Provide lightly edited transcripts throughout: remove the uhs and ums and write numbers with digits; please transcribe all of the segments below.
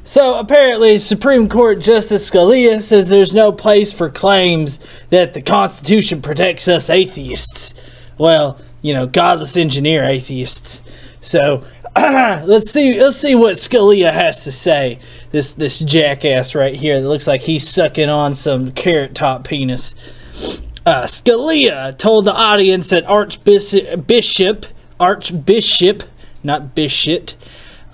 So apparently Supreme Court Justice Scalia says there's no place for claims that the Constitution protects us atheists. Well, Godless Engineer atheists. So let's see what Scalia has to say. This jackass right here that looks like he's sucking on some carrot top penis. Scalia told the audience at Archbishop, not Bishop,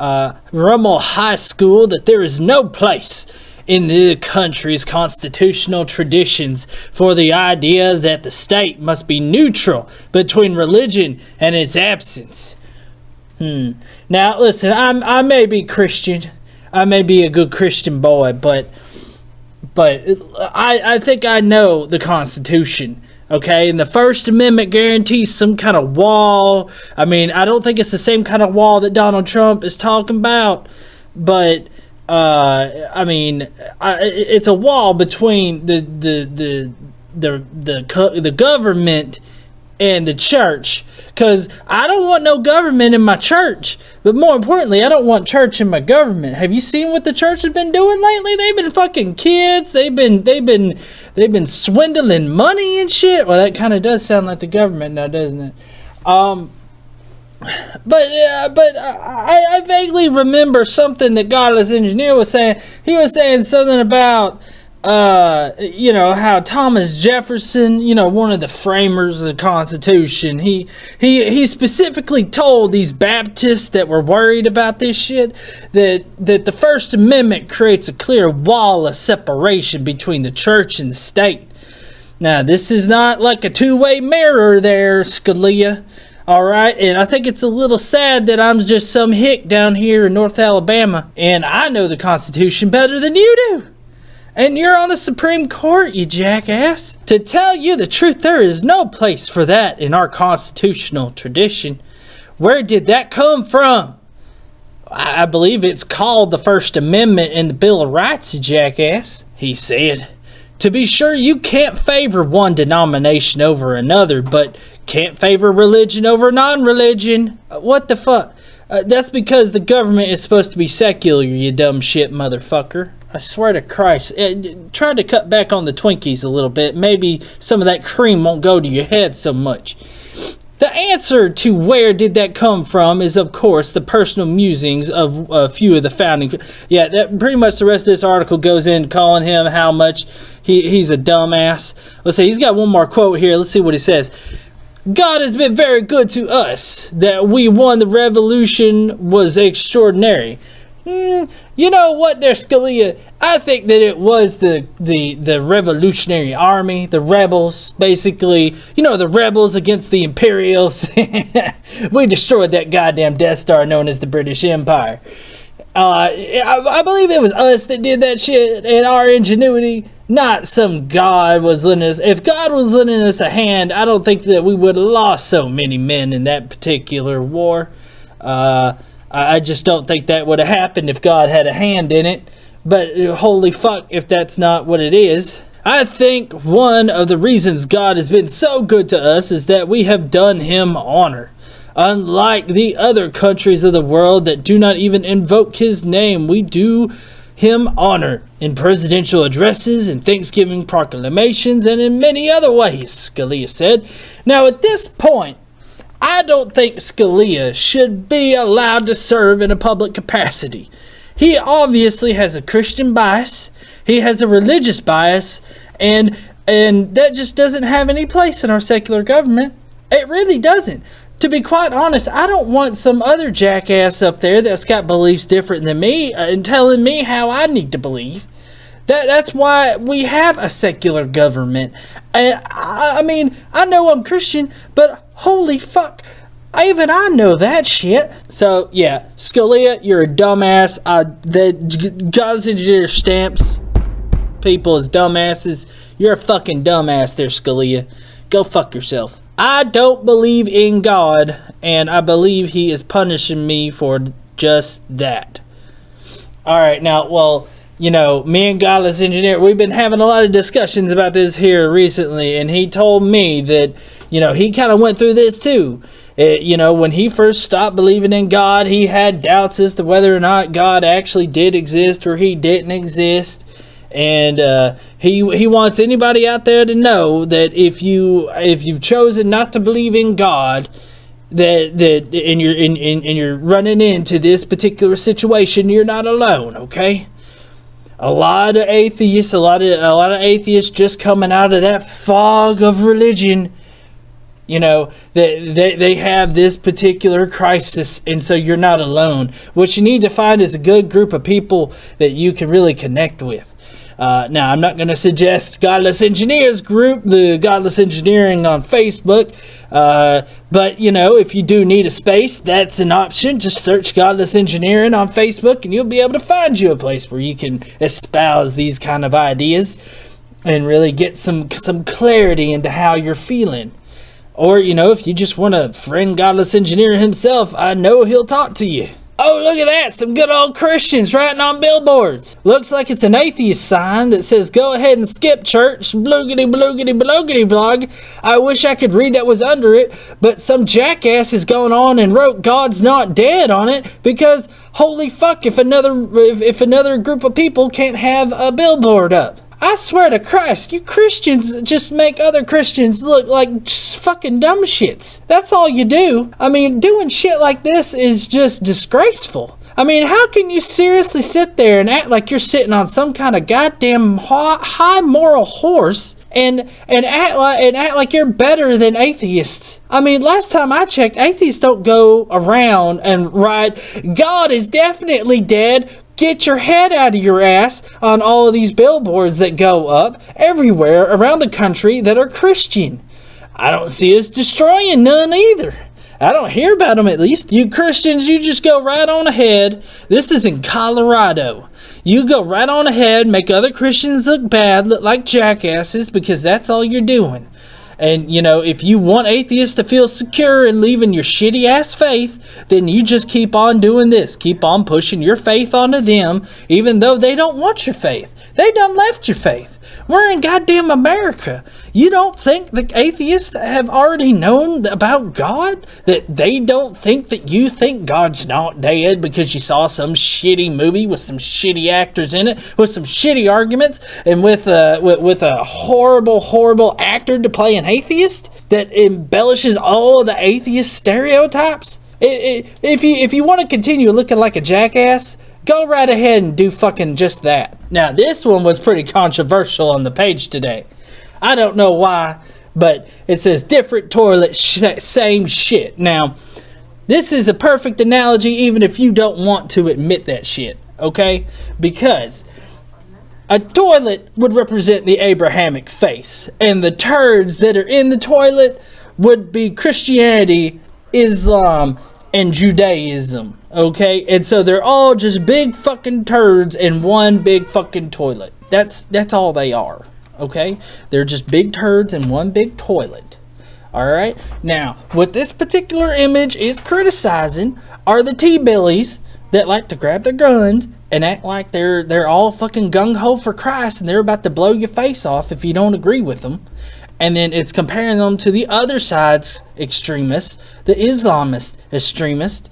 Rummel High School that there is no place in the country's constitutional traditions for the idea that the state must be neutral between religion and its absence. Now, listen, I may be Christian. I may be a good Christian boy, but I think I know the Constitution. Okay, and the First Amendment guarantees some kind of wall. I mean, I don't think it's the same kind of wall that Donald Trump is talking about, but I mean, it's a wall between the government and the church. Because I don't want no government in my church, but more importantly, I don't want church in my government. Have you seen what the church has been doing lately? They've been fucking kids. They've been swindling money and shit. Well, that kind of does sound like the government now, doesn't it? But I vaguely remember something that Godless Engineer was saying. He was saying something about how Thomas Jefferson, one of the framers of the Constitution, he specifically told these Baptists that were worried about this shit that the First Amendment creates a clear wall of separation between the church and the state. Now, this is not like a two-way mirror there, Scalia. All right, and I think it's a little sad that I'm just some hick down here in North Alabama, and I know the Constitution better than you do. And you're on the Supreme Court, you jackass. To tell you the truth, there is no place for that in our constitutional tradition. Where did that come from? I believe it's called the First Amendment in the Bill of Rights, you jackass. He said, to be sure, you can't favor one denomination over another, but can't favor religion over non-religion. What the fuck? That's because the government is supposed to be secular, you dumb shit motherfucker. I swear to Christ. Try to cut back on the Twinkies a little bit. Maybe some of that cream won't go to your head so much. The answer to where did that come from is, of course, the personal musings of a few of the founding. Yeah, pretty much the rest of this article goes in calling him how much he's a dumbass. Let's see, he's got one more quote here. Let's see what he says. God has been very good to us. That we won the revolution was extraordinary. You know what there, Scalia? I think that it was the Revolutionary Army, the rebels, basically. The rebels against the Imperials. We destroyed that goddamn Death Star known as the British Empire. I believe it was us that did that shit and our ingenuity, not some God was lending us. If God was lending us a hand, I don't think that we would have lost so many men in that particular war. I just don't think that would have happened if God had a hand in it. But holy fuck if that's not what it is. I think one of the reasons God has been so good to us is that we have done him honor. Unlike the other countries of the world that do not even invoke his name, we do him honor in presidential addresses and Thanksgiving proclamations and in many other ways, Scalia said. Now at this point, I don't think Scalia should be allowed to serve in a public capacity. He obviously has a Christian bias, he has a religious bias, and that just doesn't have any place in our secular government. It really doesn't. To be quite honest, I don't want some other jackass up there that's got beliefs different than me and telling me how I need to believe. That's why we have a secular government. And I mean, I know I'm Christian, but holy fuck, even I know that shit. So yeah, Scalia, you're a dumbass. Godless Engineer stamps people as dumbasses. You're a fucking dumbass there, Scalia. Go fuck yourself. I don't believe in God, and I believe he is punishing me for just that. Alright, now, well, you know, me and Godless Engineer, we've been having a lot of discussions about this here recently, and he told me that, you know, he kind of went through this too. You know, when he first stopped believing in God, he had doubts as to whether or not God actually did exist or he didn't exist. And he wants anybody out there to know that if you've chosen not to believe in God, and you're running into this particular situation, you're not alone, okay? A lot of atheists, a lot of atheists just coming out of that fog of religion. You know, they have this particular crisis, and so you're not alone. What you need to find is a good group of people that you can really connect with. Now, I'm not going to suggest Godless Engineer's group, the Godless Engineering on Facebook, but, you know, if you do need a space, that's an option. Just search Godless Engineering on Facebook, and you'll be able to find you a place where you can espouse these kind of ideas and really get some clarity into how you're feeling. Or, you know, if you just want to friend Godless Engineer himself, I know he'll talk to you. Oh, look at that. Some good old Christians writing on billboards. Looks like it's an atheist sign that says, go ahead and skip church, bloogity, bloogity, bloogity blog. I wish I could read that was under it, but some jackass has gone on and wrote God's not dead on it because, holy fuck, if another group of people can't have a billboard up. I swear to Christ, you Christians just make other Christians look like just fucking dumb shits. That's all you do. I mean, doing shit like this is just disgraceful. I mean, how can you seriously sit there and act like you're sitting on some kind of goddamn high moral horse and act like you're better than atheists? I mean, last time I checked, atheists don't go around and write, God is definitely dead. Get your head out of your ass on all of these billboards that go up everywhere around the country that are Christian. I don't see us destroying none either. I don't hear about them, at least. You Christians, you just go right on ahead. This is in Colorado. You go right on ahead, make other Christians look bad, look like jackasses, because that's all you're doing. And, you know, if you want atheists to feel secure in leaving your shitty ass faith, then you just keep on doing this. Keep on pushing your faith onto them, even though they don't want your faith. They done left your faith. We're in goddamn America. You don't think the atheists have already known about God? That they don't think that you think God's not dead because you saw some shitty movie with some shitty actors in it, with some shitty arguments, and with a horrible actor to play an atheist that embellishes all of the atheist stereotypes? If you want to continue looking like a jackass, go right ahead and do fucking just that. Now, this one was pretty controversial on the page today. I don't know why, but it says different toilet, same shit. Now, this is a perfect analogy even if you don't want to admit that shit, okay? Because a toilet would represent the Abrahamic faith, and the turds that are in the toilet would be Christianity, Islam, and Judaism, okay? And so they're all just big fucking turds in one big fucking toilet. That's all they are, okay? They're just big turds in one big toilet. Alright? Now, what this particular image is criticizing are the T-billies that like to grab their guns and act like they're all fucking gung-ho for Christ and they're about to blow your face off if you don't agree with them. And then it's comparing them to the other side's extremists, the Islamist extremists,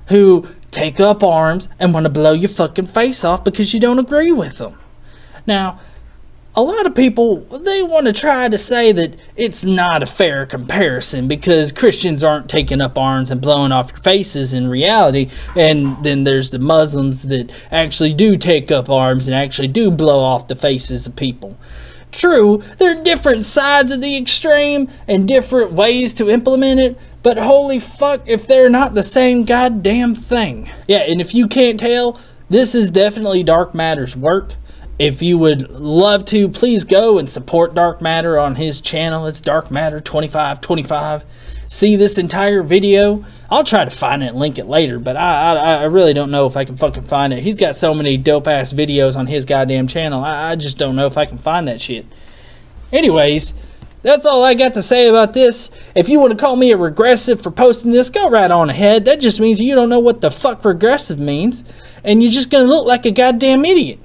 who take up arms and want to blow your fucking face off because you don't agree with them. Now, a lot of people, they want to try to say that it's not a fair comparison because Christians aren't taking up arms and blowing off your faces in reality. And then there's the Muslims that actually do take up arms and actually do blow off the faces of people. True, there are different sides of the extreme and different ways to implement it, but holy fuck if they're not the same goddamn thing. Yeah, and if you can't tell, this is definitely Dark Matter's work. If you would love to, please go and support Dark Matter on his channel. It's Dark Matter 2525. See this entire video. I'll try to find it and link it later, but I really don't know if I can fucking find it. He's got so many dope-ass videos on his goddamn channel. I just don't know if I can find that shit. Anyways, that's all I got to say about this. If you want to call me a regressive for posting this, go right on ahead. That just means you don't know what the fuck regressive means, and you're just going to look like a goddamn idiot.